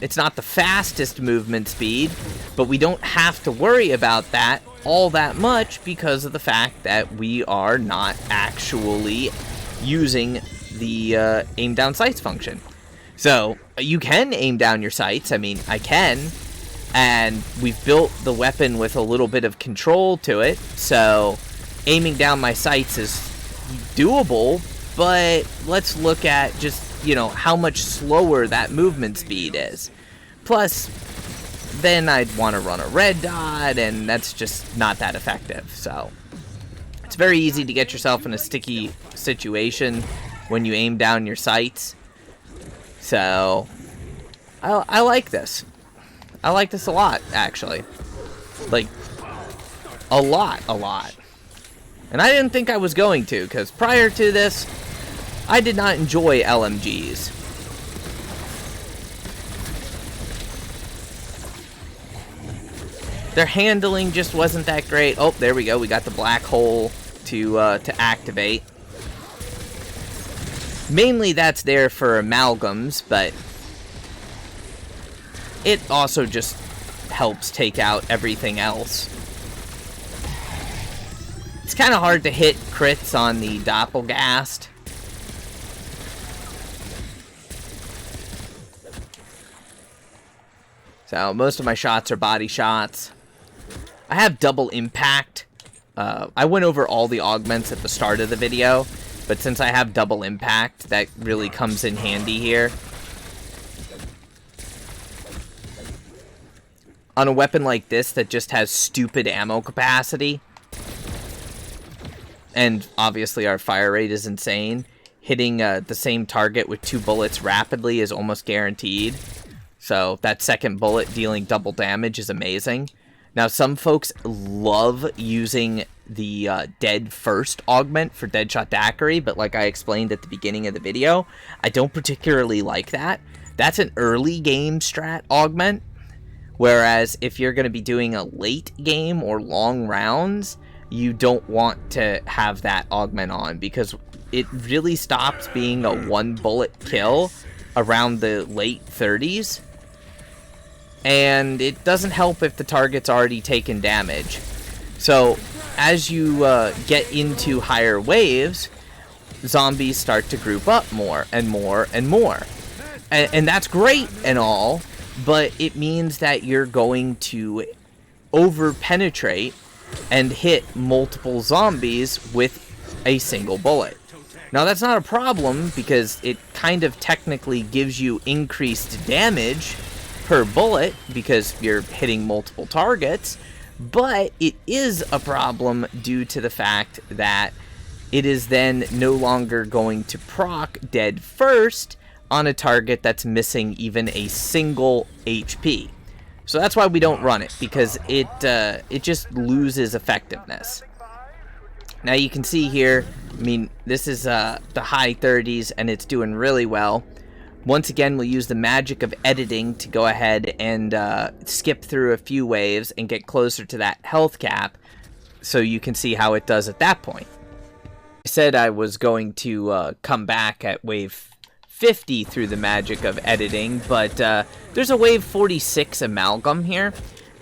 It's not the fastest movement speed, but we don't have to worry about that all that much because of the fact that we are not actually using the aim down sights function. So, you can aim down your sights, I mean, I can, and we've built the weapon with a little bit of control to it, so aiming down my sights is doable. But let's look at just, you know, how much slower that movement speed is. Plus, then I'd want to run a red dot, and that's just not that effective. So, it's very easy to get yourself in a sticky situation when you aim down your sights. So, I like this. I like this a lot, actually. Like, a lot. And I didn't think I was going to, because prior to this, I did not enjoy LMGs. Their handling just wasn't that great. Oh, there we go. We got the black hole to activate. Mainly that's there for amalgams, but it also just helps take out everything else. It's kind of hard to hit crits on the Doppelgast. So most of my shots are body shots. I have double impact. I went over all the augments at the start of the video, but since I have double impact, that really comes in handy here. On a weapon like this that just has stupid ammo capacity, and obviously our fire rate is insane, hitting the same target with 2 bullets rapidly is almost guaranteed. So that second bullet dealing double damage is amazing. Now, some folks love using the dead first augment for Deadshot Daiquiri, but like I explained at the beginning of the video, I don't particularly like that. That's an early game strat augment, whereas if you're going to be doing a late game or long rounds, you don't want to have that augment on, because it really stops being a 1 bullet kill around the late 30s. And it doesn't help if the target's already taken damage. So, as you get into higher waves, zombies start to group up more and more and more. And that's great and all, but it means that you're going to over-penetrate and hit multiple zombies with a single bullet. Now, that's not a problem, because it kind of technically gives you increased damage per bullet because you're hitting multiple targets, but it is a problem due to the fact that it is then no longer going to proc dead first on a target that's missing even a single HP. So that's why we don't run it, because it just loses effectiveness. Now you can see here, I mean, this is the high 30s and it's doing really well. Once again, we'll use the magic of editing to go ahead and skip through a few waves and get closer to that health cap, so you can see how it does at that point. I said I was going to come back at wave 50 through the magic of editing, but there's a wave 46 amalgam here.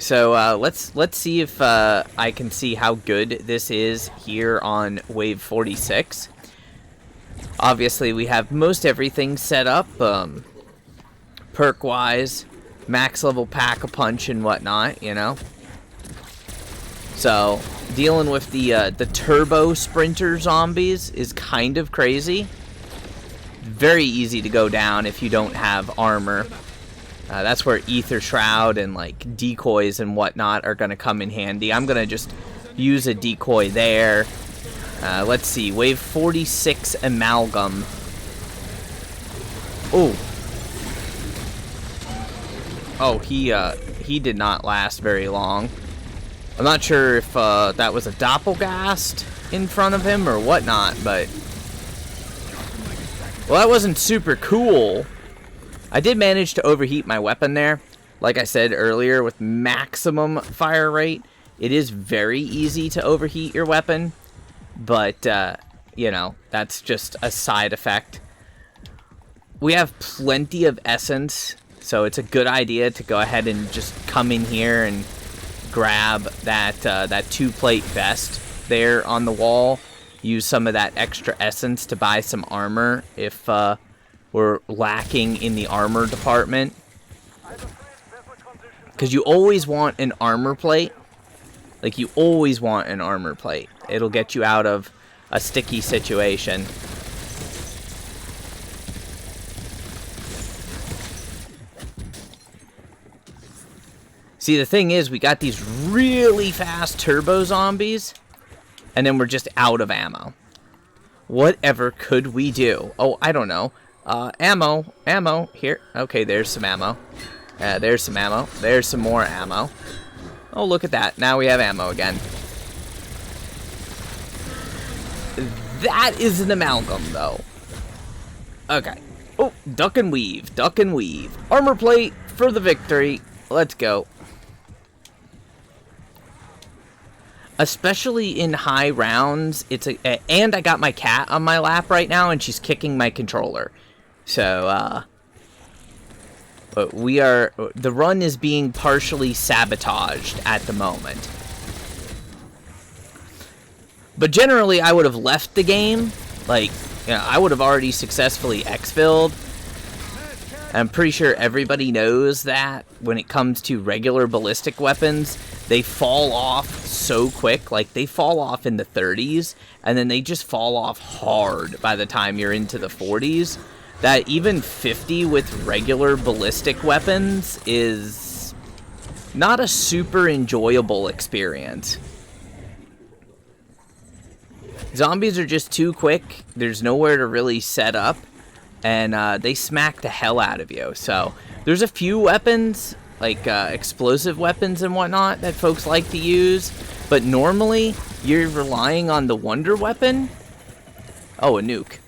So let's see if I can see how good this is here on wave 46. Obviously, we have most everything set up, perk-wise, max level pack-a-punch and whatnot, you know. So dealing with the turbo sprinter zombies is kind of crazy. Very easy to go down if you don't have armor. That's where Ether Shroud and like decoys and whatnot are going to come in handy. I'm going to just use a decoy there. Let's see, wave 46 amalgam. Oh, he did not last very long. I'm not sure if that was a doppelgast in front of him or whatnot, but well, that wasn't super cool. I did manage to overheat my weapon there. Like I said earlier, with maximum fire rate, it is very easy to overheat your weapon. But, you know, that's just a side effect. We have plenty of essence, so it's a good idea to go ahead and just come in here and grab that, that 2-plate vest there on the wall. Use some of that extra essence to buy some armor if, we're lacking in the armor department. Because you always want an armor plate. Like, you always want an armor plate. It'll get you out of a sticky situation. See, the thing is, we got these really fast turbo zombies, and then we're just out of ammo. Whatever could we do? Oh, I don't know. Ammo, here. Okay, there's some ammo. There's some ammo. There's some more ammo. Oh, look at that. Now we have ammo again. That is an amalgam, though. Okay. Oh, duck and weave. Duck and weave. Armor plate for the victory. Let's go. Especially in high rounds, it's and I got my cat on my lap right now, and she's kicking my controller. So, but the run is being partially sabotaged at the moment. But generally, I would have left the game. Like, you know, I would have already successfully exfilled. I'm pretty sure everybody knows that when it comes to regular ballistic weapons, they fall off so quick. Like, they fall off in the 30s, and then they just fall off hard by the time you're into the 40s. That even 50 with regular ballistic weapons is not a super enjoyable experience. Zombies are just too quick. There's nowhere to really set up, and they smack the hell out of you. So there's a few weapons, like explosive weapons and whatnot, that folks like to use, but normally you're relying on the wonder weapon. Oh, a nuke.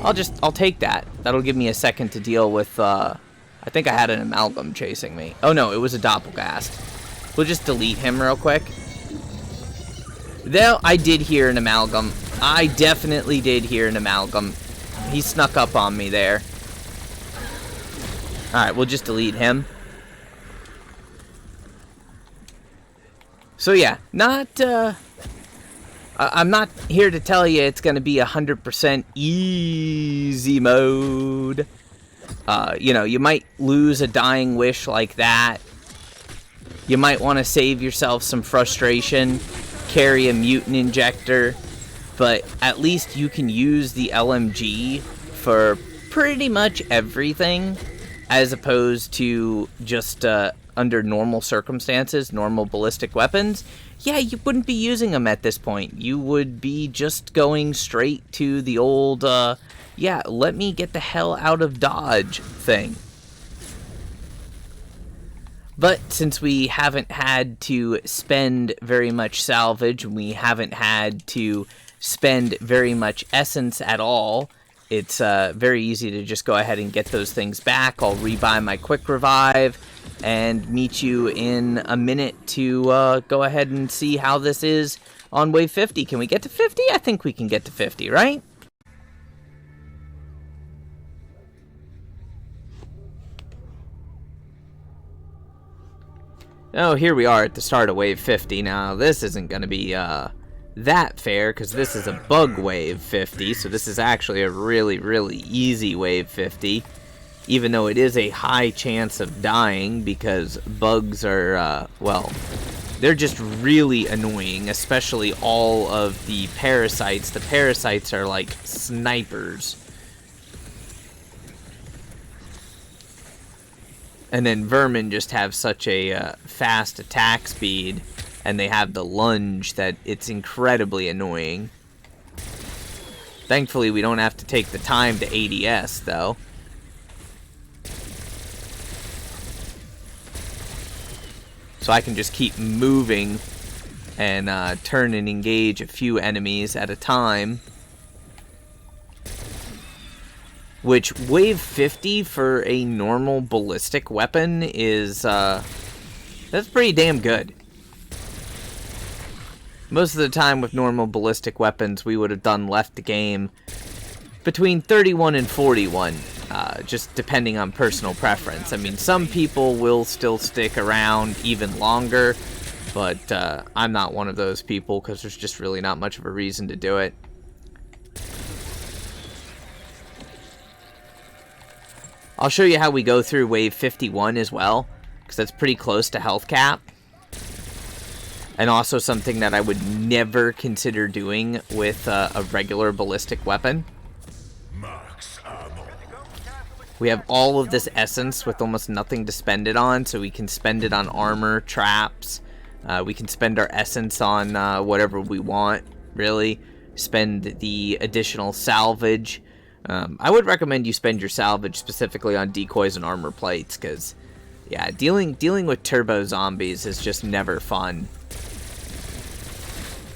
I'll take that. That'll give me a second to deal with, I think I had an amalgam chasing me. Oh no, it was a doppelgast. We'll just delete him real quick. There, I did hear an amalgam. I definitely did hear an amalgam. He snuck up on me there. Alright, we'll just delete him. So yeah, I'm not here to tell you it's going to be 100% easy mode. You know, you might lose a dying wish like that. You might want to save yourself some frustration, carry a mutant injector, but at least you can use the LMG for pretty much everything, as opposed to just under normal circumstances, normal ballistic weapons. Yeah, you wouldn't be using them at this point. You would be just going straight to the old, yeah, let me get the hell out of dodge thing. But since we haven't had to spend very much salvage, we haven't had to spend very much essence at all, it's very easy to just go ahead and get those things back. I'll rebuy my quick revive and meet you in a minute to go ahead and see how this is on wave 50. Can we get to 50? I think we can get to 50, right? Oh, here we are at the start of wave 50. Now, this isn't going to be that fair, because this is a bug wave 50, so this is actually a really, really easy wave 50, even though it is a high chance of dying, because bugs are, well, they're just really annoying, especially all of the parasites. The parasites are like snipers. And then vermin just have such a fast attack speed, and they have the lunge that it's incredibly annoying. Thankfully, we don't have to take the time to ADS, though. So I can just keep moving and turn and engage a few enemies at a time. Which, wave 50 for a normal ballistic weapon is, that's pretty damn good. Most of the time with normal ballistic weapons, we would have done left the game between 31 and 41, just depending on personal preference. I mean, some people will still stick around even longer, but I'm not one of those people because there's just really not much of a reason to do it. I'll show you how we go through wave 51 as well, because that's pretty close to health cap. And also something that I would never consider doing with a regular ballistic weapon. We have all of this essence with almost nothing to spend it on, so we can spend it on armor, traps. We can spend our essence on whatever we want, really. Spend the additional salvage. I would recommend you spend your salvage specifically on decoys and armor plates, because, yeah, dealing with turbo zombies is just never fun.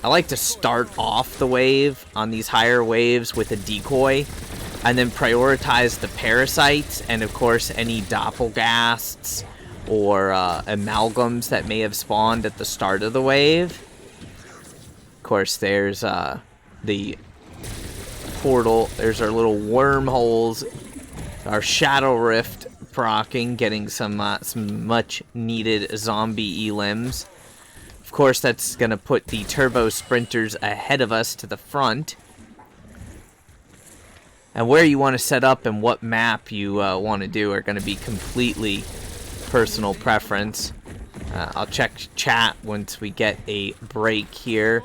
I like to start off the wave on these higher waves with a decoy, and then prioritize the parasites, and of course any doppelgasts or amalgams that may have spawned at the start of the wave. Of course, there's the portal, there's our little wormholes, our shadow rift proccing, getting some much needed zombie elims. Of course, that's going to put the turbo sprinters ahead of us to the front. And where you want to set up and what map you want to do are going to be completely personal preference. I'll check chat once we get a break here.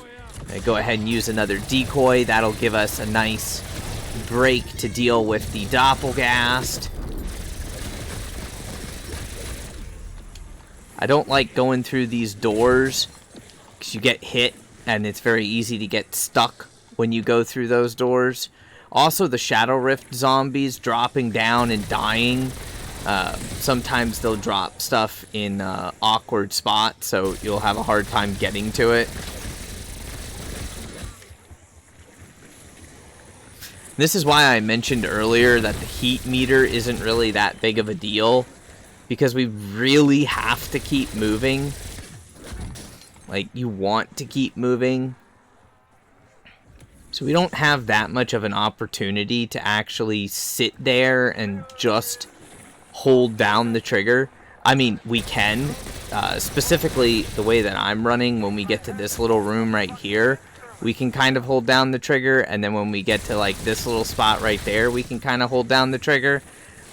Go ahead and use another decoy. That'll give us a nice break to deal with the doppelgast. I don't like going through these doors because you get hit and it's very easy to get stuck when you go through those doors. Also, the Shadow Rift zombies dropping down and dying. Sometimes they'll drop stuff in awkward spots, so you'll have a hard time getting to it. This is why I mentioned earlier that the heat meter isn't really that big of a deal, because we really have to keep moving. Like, you want to keep moving. So we don't have that much of an opportunity to actually sit there and just hold down the trigger. I mean, we can. Specifically, the way that I'm running, when we get to this little room right here, we can kind of hold down the trigger, and then when we get to like this little spot right there, we can kind of hold down the trigger.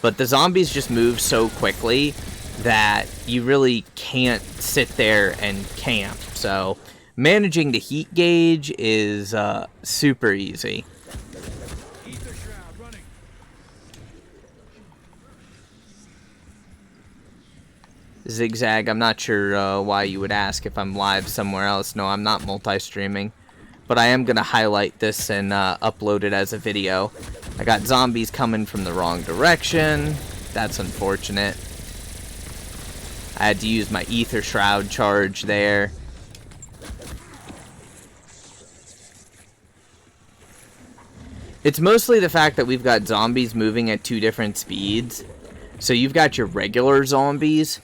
But the zombies just move so quickly that you really can't sit there and camp. So managing the heat gauge is super easy. Zigzag, I'm not sure why you would ask if I'm live somewhere else. No, I'm not multi-streaming. But I am going to highlight this and upload it as a video. I got zombies coming from the wrong direction. That's unfortunate. I had to use my Ether Shroud charge there. It's mostly the fact that we've got zombies moving at 2 different speeds. So you've got your regular zombies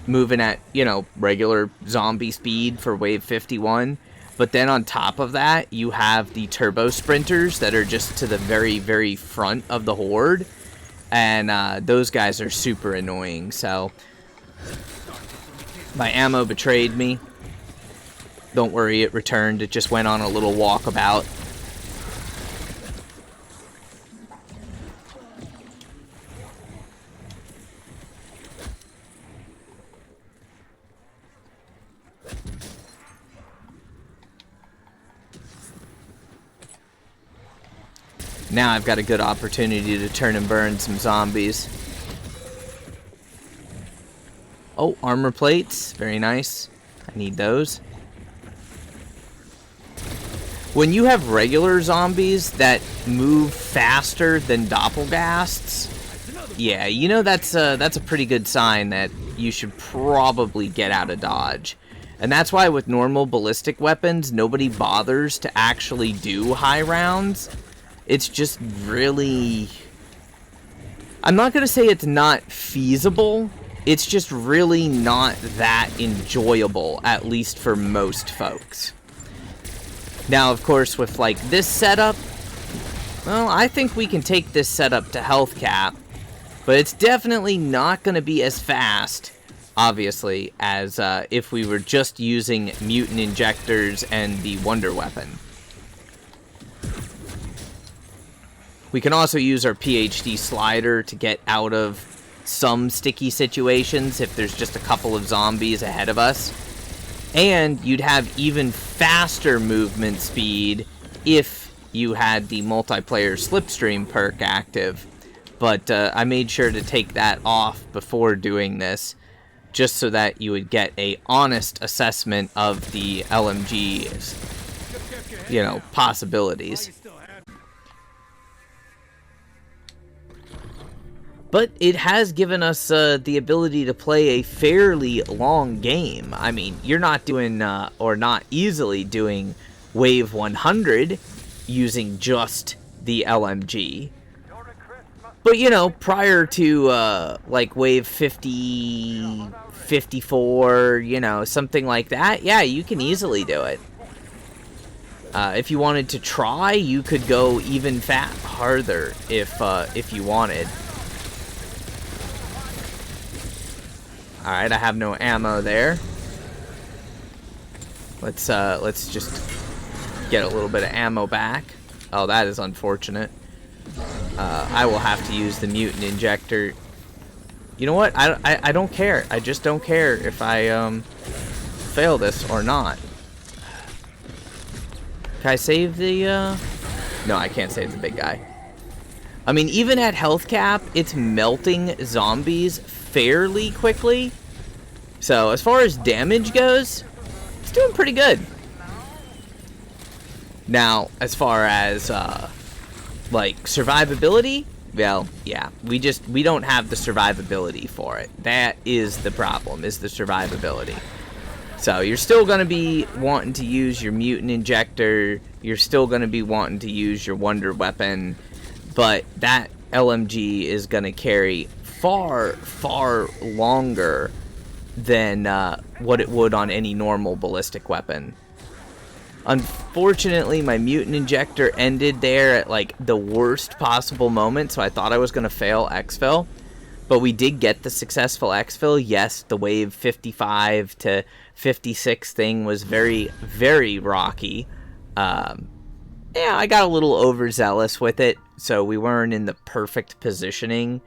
moving at, you know, regular zombie speed for wave 51. But then on top of that, you have the turbo sprinters that are just to the very, very front of the horde. And those guys are super annoying. So My ammo betrayed me. Don't worry, it returned. It just went on a little walkabout. Now I've got a good opportunity to turn and burn some zombies. Oh, armor plates. Very nice. I need those. When you have regular zombies that move faster than doppelgasts, yeah, you know that's a pretty good sign that you should probably get out of dodge. And that's why with normal ballistic weapons, nobody bothers to actually do high rounds. It's just really... I'm not going to say it's not feasible. It's just really not that enjoyable, at least for most folks. Now, of course, with, like, this setup, well, I think we can take this setup to health cap, but it's definitely not going to be as fast, obviously, as if we were just using mutant injectors and the wonder weapon. We can also use our PhD slider to get out of some sticky situations if there's just a couple of zombies ahead of us. And you'd have even faster movement speed if you had the multiplayer slipstream perk active. But I made sure to take that off before doing this, just so that you would get a honest assessment of the LMG's, you know, possibilities. But it has given us the ability to play a fairly long game. I mean, you're not doing, or not easily doing, Wave 100 using just the LMG. But, you know, prior to, like, Wave 50, 54, you know, something like that, yeah, you can easily do it. If you wanted to try, you could go even harder if you wanted. Alright, I have no ammo there. Let's just get a little bit of ammo back. Oh, that is unfortunate. I will have to use the mutant injector. You know what? I don't care. I just don't care if I fail this or not. Can I save the No, I can't save the big guy. I mean, even at health cap, it's melting zombies fairly quickly. So, as far as damage goes, it's doing pretty good. Now, as far as, like, survivability, well, yeah, we don't have the survivability for it. That is the problem, is the survivability. So, you're still going to be wanting to use your mutant injector, you're still going to be wanting to use your wonder weapon, but that LMG is going to carry far, far longer than what it would on any normal ballistic weapon. Unfortunately, my mutant injector ended there at, like, the worst possible moment, so I thought I was going to fail exfil. But we did get the successful exfil. Yes, the wave 55 to 56 thing was very, very rocky. Yeah, I got a little overzealous with it, so we weren't in the perfect positioning,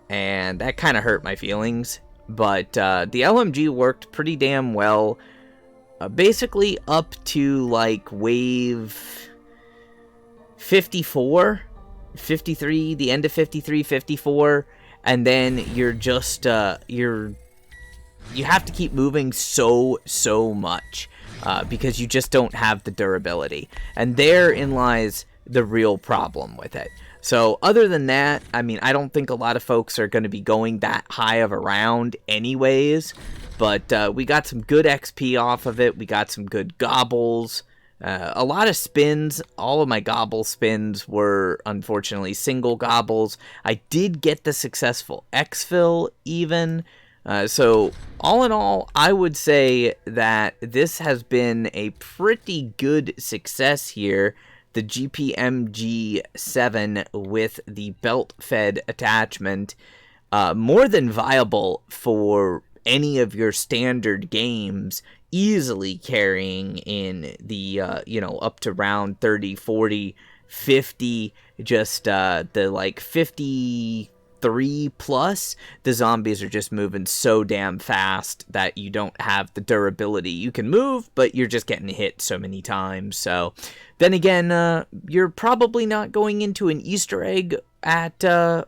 and that kind of hurt my feelings. But the LMG worked pretty damn well, basically up to, like, wave 54, 53, the end of 53, 54, and then you're just, you have to keep moving so much. Because you just don't have the durability. And therein lies the real problem with it. So, other than that, I mean, I don't think a lot of folks are going to be going that high of a round anyways. But we got some good XP off of it. We got some good gobbles. A lot of spins. All of my gobble spins were, unfortunately, single gobbles. I did get the successful exfil even. So, all in all, I would say that this has been a pretty good success here. The gpmg 7 with the belt-fed attachment. More than viable for any of your standard games easily carrying in the, up to round 30, 40, 50, just the like 53 plus, the zombies are just moving so damn fast that you don't have the durability. You can move, but you're just getting hit so many times. So then again, you're probably not going into an Easter egg at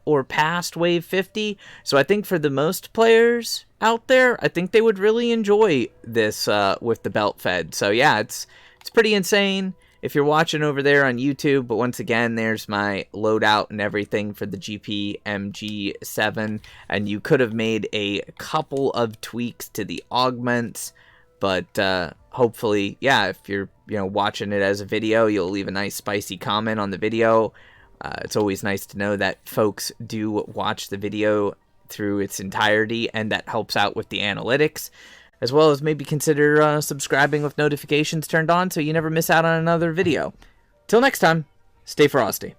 or past wave 50. So I think for the most players out there, I think they would really enjoy this with the belt fed. So yeah, it's pretty insane if you're watching over there on YouTube. But once again, there's my loadout and everything for the gpmg 7, and you could have made a couple of tweaks to the augments, but hopefully, yeah, if you're watching it as a video, you'll leave a nice spicy comment on the video. It's always nice to know that folks do watch the video through its entirety, and that helps out with the analytics, as well as maybe consider subscribing with notifications turned on so you never miss out on another video. Till next time, stay frosty.